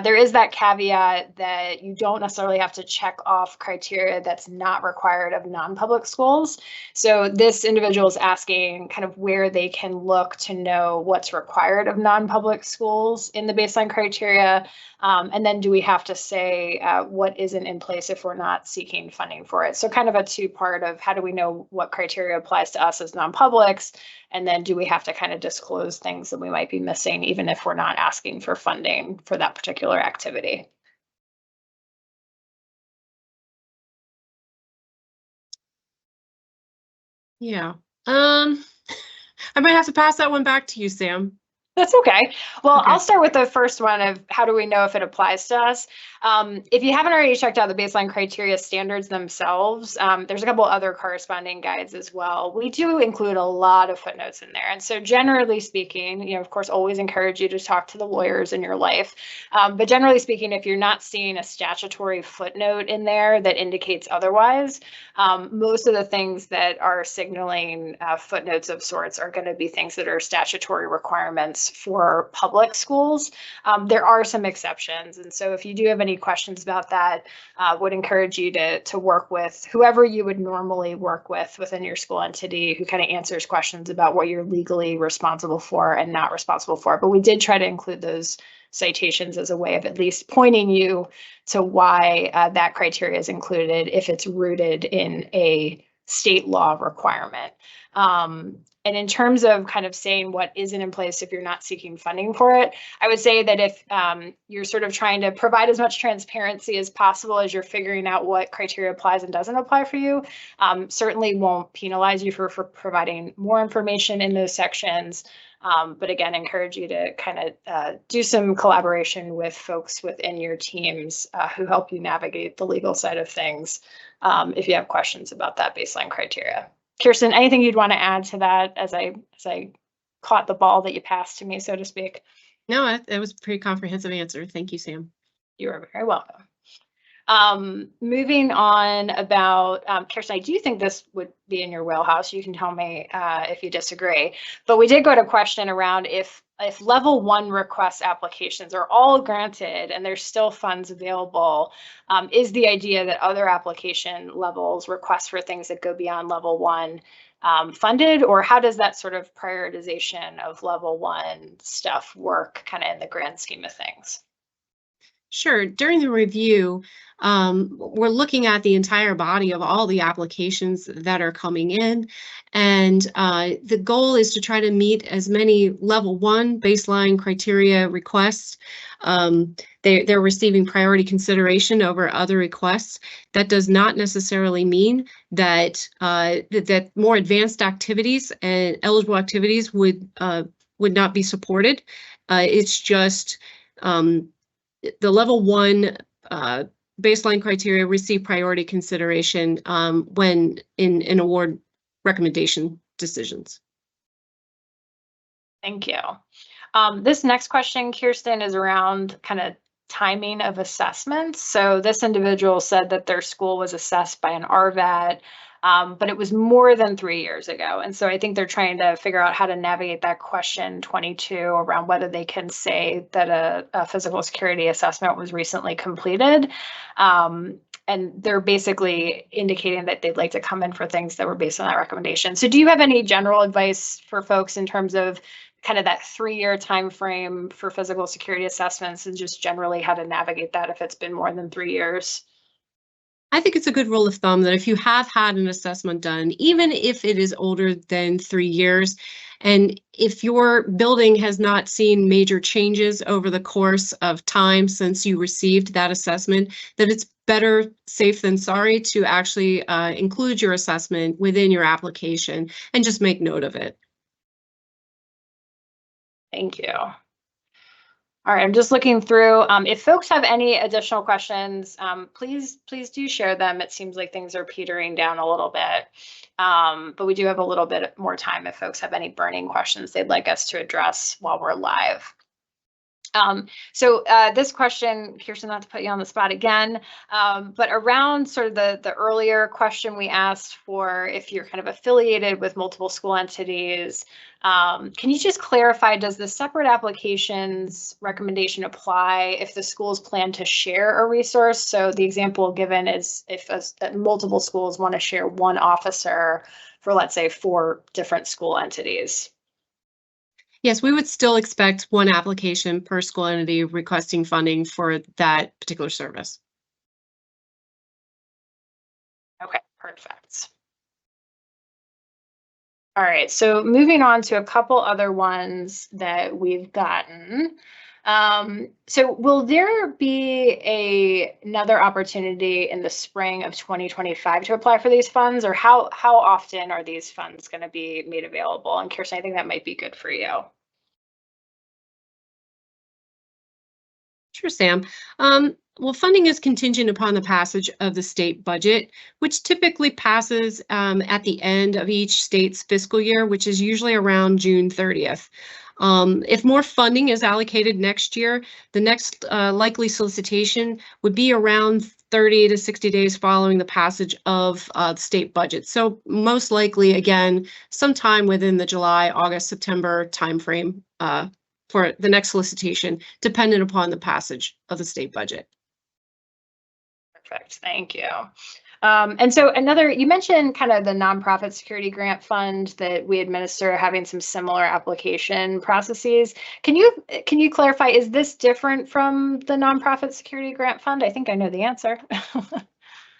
There is that caveat that you don't necessarily have to check off criteria that's not required of non-public schools. So this individual is asking kind of where they can look to know what's required of non-public schools in the baseline criteria. And then do we have to say what isn't in place if we're not seeking funding for it? So kind of a two-part of how do we know what criteria applies to us as non-publics, and then do we have to kind of disclose things that we might be missing even if we're not asking for funding for that particular activity? Yeah. I might have to pass that one back to you, Sam. That's okay. Well, Okay. I'll start with the first one of how do we know if it applies to us? If you haven't already checked out the baseline criteria standards themselves, there's a couple other corresponding guides as well. We do include a lot of footnotes in there. And so generally speaking, you know, of course, always encourage you to talk to the lawyers in your life. But generally speaking, if you're not seeing a statutory footnote in there that indicates otherwise, most of the things that are signaling footnotes of sorts are going to be things that are statutory requirements for public schools. There are some exceptions. And so if you do have any questions about that, would encourage you to work with whoever you would normally work with within your school entity who kind of answers questions about what you're legally responsible for and not responsible for. But we did try to include those citations as a way of at least pointing you to why that criteria is included if it's rooted in a state law requirement. And in terms of kind of saying what isn't in place if you're not seeking funding for it, I would say that if you're sort of trying to provide as much transparency as possible as you're figuring out what criteria applies and doesn't apply for you, certainly won't penalize you for providing more information in those sections. But again, encourage you to kind of do some collaboration with folks within your teams who help you navigate the legal side of things if you have questions about that baseline criteria. Kirsten, anything you'd want to add to that as I caught the ball that you passed to me, so to speak? No, it was a pretty comprehensive answer. Thank you, Sam. You are very welcome. Moving on about, Kirsten, I do think this would be in your wheelhouse. You can tell me if you disagree, but we did go to a question around if level 1 request applications are all granted and there's still funds available, is the idea that other application levels, requests for things that go beyond level 1 funded, or how does that sort of prioritization of level 1 stuff work kind of in the grand scheme of things? Sure. During the review, we're looking at the entire body of all the applications that are coming in. And the goal is to try to meet as many level 1 baseline criteria requests. They're receiving priority consideration over other requests. That does not necessarily mean that that more advanced activities and eligible activities would not be supported. It's just the level 1 baseline criteria receive priority consideration when in award recommendation decisions. Thank you. This next question, Kirsten, is around kind of timing of assessments. So this individual said that their school was assessed by an RVAT, but it was more than 3 years ago. And so I think they're trying to figure out how to navigate that question 22 around whether they can say that a physical security assessment was recently completed. And they're basically indicating that they'd like to come in for things that were based on that recommendation. So do you have any general advice for folks in terms of kind of that 3-year time frame for physical security assessments and just generally how to navigate that if it's been more than 3 years? I think it's a good rule of thumb that if you have had an assessment done, even if it is older than 3 years, and if your building has not seen major changes over the course of time since you received that assessment, that it's better safe than sorry to actually include your assessment within your application and just make note of it. Thank you. All right, I'm just looking through. If folks have any additional questions, please do share them. It seems like things are petering down a little bit, but we do have a little bit more time if folks have any burning questions they'd like us to address while we're live. So this question, Kirsten, not to put you on the spot again, but around sort of the earlier question we asked for if you're kind of affiliated with multiple school entities, can you just clarify, does the separate applications recommendation apply if the schools plan to share a resource? So the example given is if multiple schools want to share one officer for, let's say, 4 different school entities. Yes, we would still expect one application per school entity requesting funding for that particular service. Okay, perfect. All right, so moving on to a couple other ones that we've gotten. So will there be another opportunity in the spring of 2025 to apply for these funds, or how often are these funds going to be made available? And Kirsten, I think that might be good for you. Sure, Sam. Well, funding is contingent upon the passage of the state budget, which typically passes at the end of each state's fiscal year, which is usually around June 30th. If more funding is allocated next year, the next likely solicitation would be around 30 to 60 days following the passage of the state budget. So most likely, again, sometime within the July, August, September timeframe for the next solicitation, dependent upon the passage of the state budget. Perfect, thank you. And so you mentioned kind of the nonprofit security grant fund that we administer having some similar application processes. Can you clarify, is this different from the nonprofit security grant fund? I think I know the answer.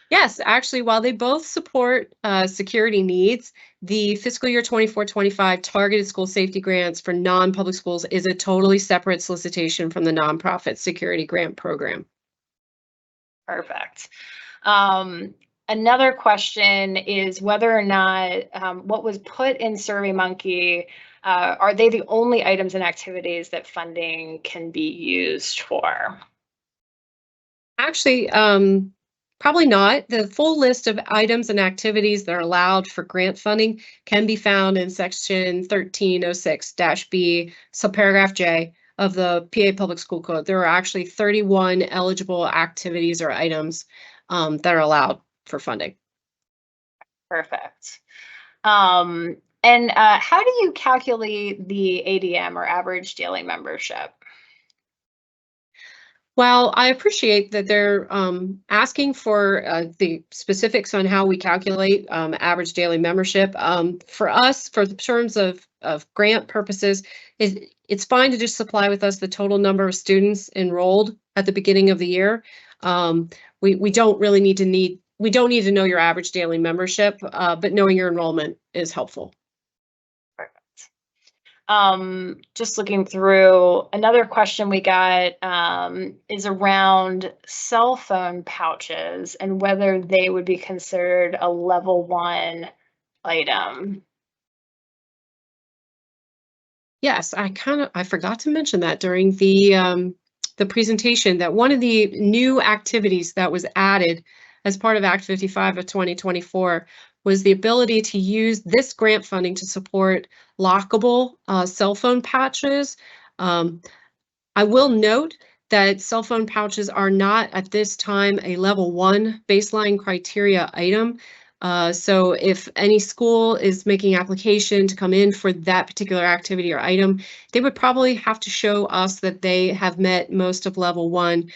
Yes, actually, while they both support security needs, the fiscal year 24-25 targeted school safety grants for non-public schools is a totally separate solicitation from the nonprofit security grant program. Perfect. Another question is whether or not what was put in SurveyMonkey, are they the only items and activities that funding can be used for? Actually, probably not. The full list of items and activities that are allowed for grant funding can be found in section 1306-B, subparagraph J of the PA Public School Code. There are actually 31 eligible activities or items that are allowed for funding. Perfect. And how do you calculate the ADM, or average daily membership? Well, I appreciate that they're asking for the specifics on how we calculate average daily membership. For us, for the terms of grant purposes, it's fine to just supply with us the total number of students enrolled at the beginning of the year. We don't really need to know your average daily membership, but knowing your enrollment is helpful. Just looking through, another question we got is around cell phone pouches and whether they would be considered a level 1 item. Yes, I forgot to mention that during the presentation, that one of the new activities that was added as part of Act 55 of 2024 was the ability to use this grant funding to support lockable cell phone pouches. I will note that cell phone pouches are not at this time a level 1 baseline criteria item. So if any school is making application to come in for that particular activity or item, they would probably have to show us that they have met most of level 1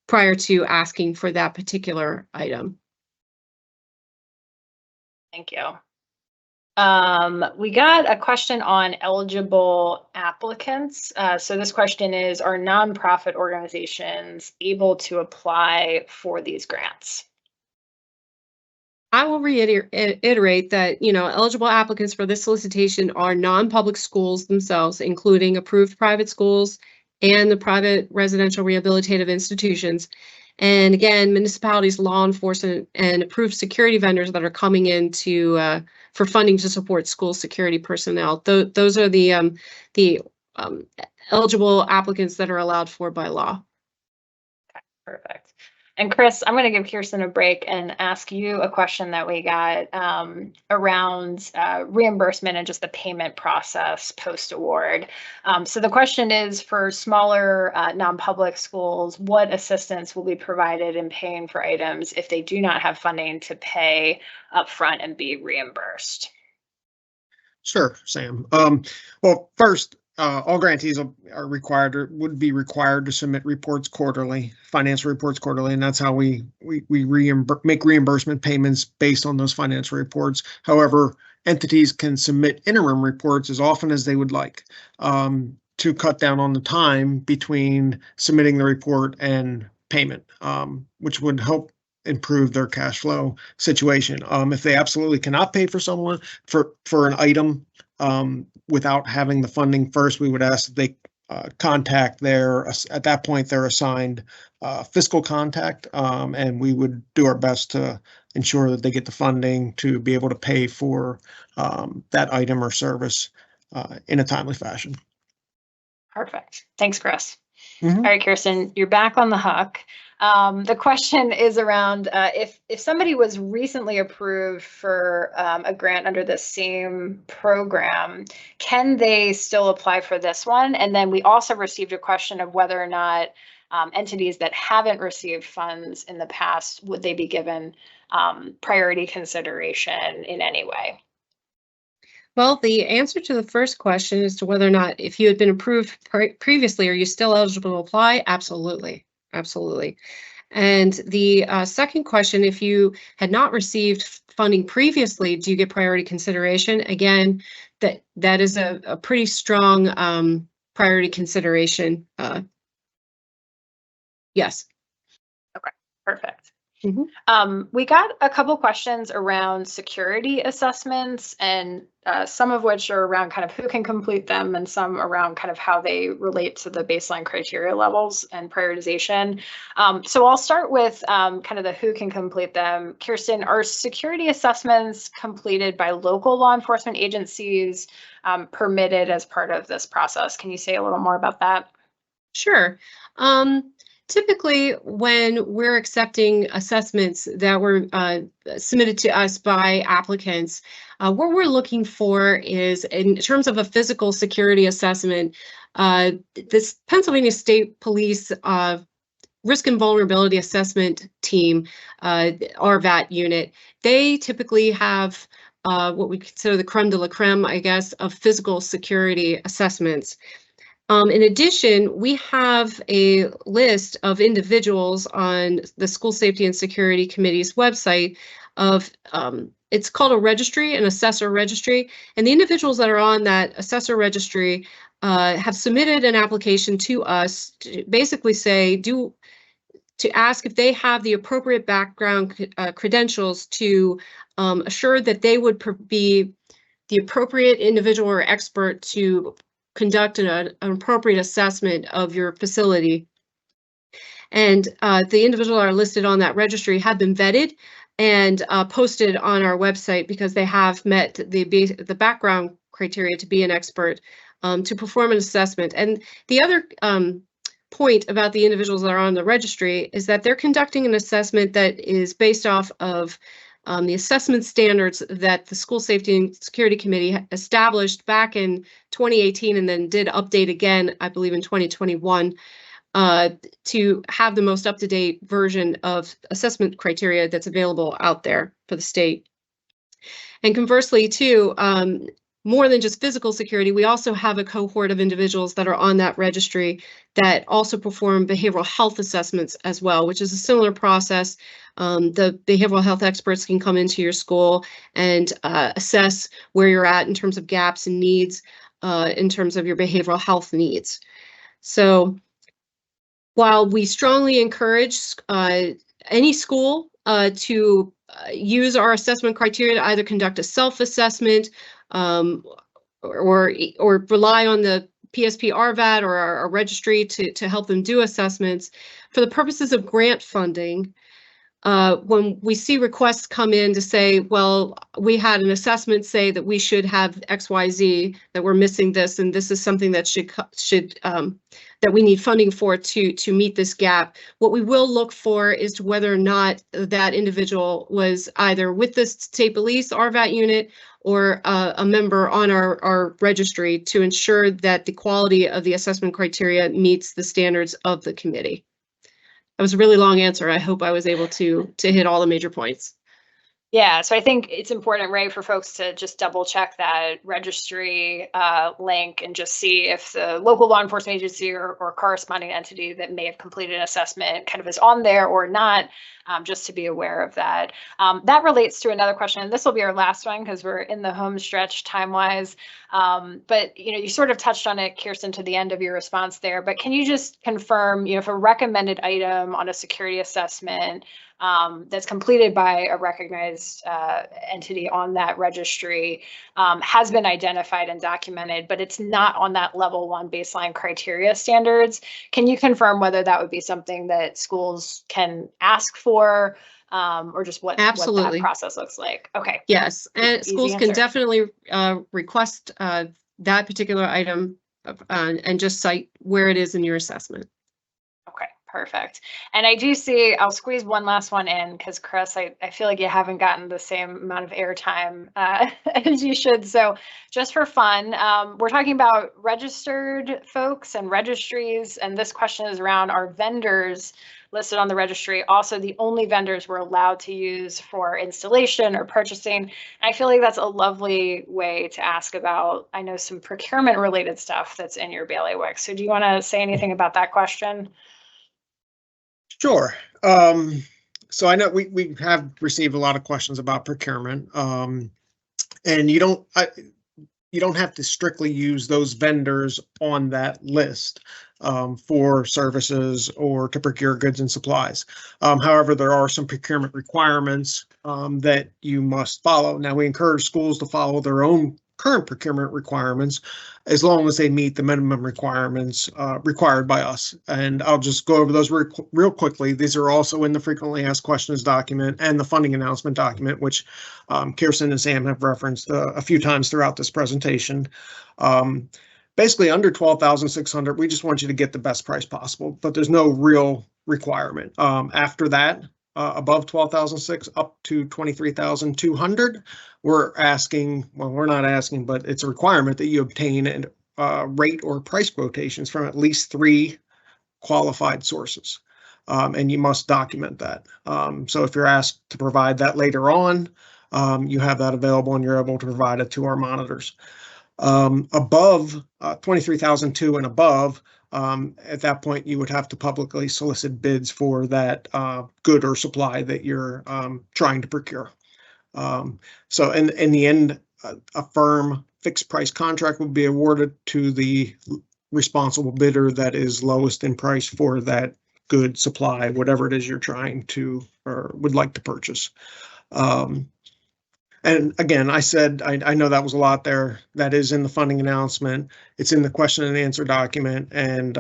prior to asking for that particular item. Thank you. We got a question on eligible applicants. So this question is, are nonprofit organizations able to apply for these grants? I will reiterate that, eligible applicants for this solicitation are non-public schools themselves, including approved private schools and the private residential rehabilitative institutions. And again, municipalities, law enforcement, and approved security vendors that are coming in for funding to support school security personnel. Those are the eligible applicants that are allowed for by law. Okay, perfect. And Chris, I'm going to give Kirsten a break and ask you a question that we got around reimbursement and just the payment process post-award. So the question is, for smaller non-public schools, what assistance will be provided in paying for items if they do not have funding to pay upfront and be reimbursed? Sure, Sam. Well, first, all grantees would be required to submit reports quarterly, financial reports quarterly, and that's how we make reimbursement payments based on those financial reports. However, entities can submit interim reports as often as they would like, to cut down on the time between submitting the report and payment, which would help improve their cash flow situation. If they absolutely cannot pay for someone for an item without having the funding first, we would ask that they contact at that point, their assigned fiscal contact, and we would do our best to ensure that they get the funding to be able to pay for that item or service in a timely fashion. Perfect. Thanks, Chris. Mm-hmm. All right, Kirsten, you're back on the hook. The question is around if somebody was recently approved for a grant under the same program, can they still apply for this one? And then we also received a question of whether or not entities that haven't received funds in the past, would they be given priority consideration in any way? Well, the answer to the first question as to whether or not, if you had been approved previously, are you still eligible to apply? Absolutely. Absolutely. And the second question, if you had not received funding previously, do you get priority consideration? Again, that is a pretty strong priority consideration. Yes. Okay, perfect. We got a couple questions around security assessments, and some of which are around kind of who can complete them, and some around kind of how they relate to the baseline criteria levels and prioritization. So I'll start with kind of the who can complete them. Kirsten, are security assessments completed by local law enforcement agencies permitted as part of this process? Can you say a little more about that? Sure. Typically, when we're accepting assessments that were submitted to us by applicants, what we're looking for is, in terms of a physical security assessment, this Pennsylvania State Police Risk and Vulnerability Assessment Team, RVAT unit, they typically have what we consider the creme de la creme, I guess, of physical security assessments. In addition, we have a list of individuals on the School Safety and Security Committee's website of, it's called a registry, an assessor registry, and the individuals that are on that assessor registry have submitted an application to us to basically say, to ask if they have the appropriate background credentials to assure that they would be the appropriate individual or expert to conduct an appropriate assessment of your facility. And the individuals that are listed on that registry have been vetted and posted on our website because they have met the background criteria to be an expert to perform an assessment. And the other point about the individuals that are on the registry is that they're conducting an assessment that is based off of the assessment standards that the School Safety and Security Committee established back in 2018 and then did update again, I believe, in 2021 to have the most up-to-date version of assessment criteria that's available out there for the state. And conversely, too, more than just physical security, we also have a cohort of individuals that are on that registry that also perform behavioral health assessments as well, which is a similar process. The behavioral health experts can come into your school and assess where you're at in terms of gaps and needs, in terms of your behavioral health needs. So while we strongly encourage any school to use our assessment criteria to either conduct a self-assessment or rely on the PSP RVAT or our registry to help them do assessments, for the purposes of grant funding, when we see requests come in to say, well, we had an assessment say that we should have XYZ, that we're missing this, and this is something that that we need funding for to meet this gap. What we will look for is to whether or not that individual was either with the state police RVAT unit or a member on our registry to ensure that the quality of the assessment criteria meets the standards of the committee. That was a really long answer. I hope I was able to hit all the major points. Yeah, so I think it's important, right, for folks to just double check that registry link and just see if the local law enforcement agency or corresponding entity that may have completed an assessment kind of is on there or not, just to be aware of that. That relates to another question, and this will be our last one because we're in the home stretch time-wise. But you sort of touched on it, Kirsten, to the end of your response there. But can you just confirm, if a recommended item on a security assessment that's completed by a recognized entity on that registry has been identified and documented, but it's not on that level 1 baseline criteria standards, can you confirm whether that would be something that schools can ask for, or just what that process looks like? Okay. Yes, and schools can definitely request that particular item and just cite where it is in your assessment. Okay, perfect. And I do see, I'll squeeze one last one in because Chris, I feel like you haven't gotten the same amount of airtime as you should. So just for fun, we're talking about registered folks and registries. And this question is around our vendors listed on the registry, also the only vendors we're allowed to use for installation or purchasing. And I feel like that's a lovely way to ask about, I know, some procurement related stuff that's in your bailiwick. So do you want to say anything about that question? Sure. So I know we have received a lot of questions about procurement, and you don't have to strictly use those vendors on that list for services or to procure goods and supplies. However, there are some procurement requirements that you must follow. Now, we encourage schools to follow their own current procurement requirements as long as they meet the minimum requirements required by us. And I'll just go over those real quickly. These are also in the frequently asked questions document and the funding announcement document, which Kirsten and Sam have referenced a few times throughout this presentation. Basically, under 12,600, we just want you to get the best price possible, but there's no real requirement. After that, above 12,006 up to 23,200, we're asking, well, we're not asking, but it's a requirement that you obtain rate or price quotations from at least 3 qualified sources. And you must document that. So if you're asked to provide that later on, you have that available and you're able to provide it to our monitors. Above 23,002 and above, at that point, you would have to publicly solicit bids for that good or supply that you're trying to procure. So in the end, a firm fixed price contract will be awarded to the responsible bidder that is lowest in price for that good, supply, whatever it is you're trying to or would like to purchase. And again, I know that was a lot there. That is in the funding announcement. It's in the question and answer document. And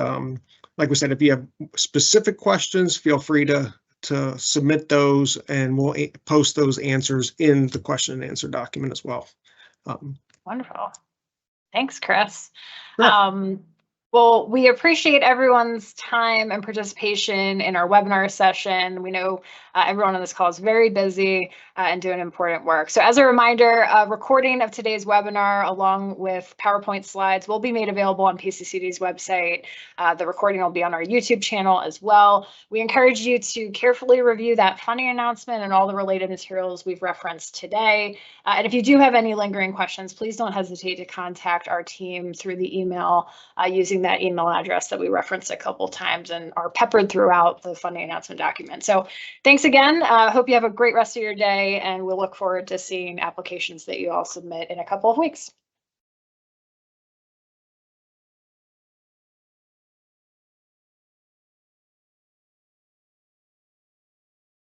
like we said, if you have specific questions, feel free to submit those and we'll post those answers in the question and answer document as well. Wonderful. Thanks, Chris. Sure. Well, we appreciate everyone's time and participation in our webinar session. We know everyone on this call is very busy and doing important work. So as a reminder, a recording of today's webinar along with PowerPoint slides will be made available on PCCD's website. The recording will be on our YouTube channel as well. We encourage you to carefully review that funding announcement and all the related materials we've referenced today. And if you do have any lingering questions, please don't hesitate to contact our team through the email using that email address that we referenced a couple times and are peppered throughout the funding announcement document. So thanks again. Hope you have a great rest of your day, and we'll look forward to seeing applications that you all submit in a couple of weeks.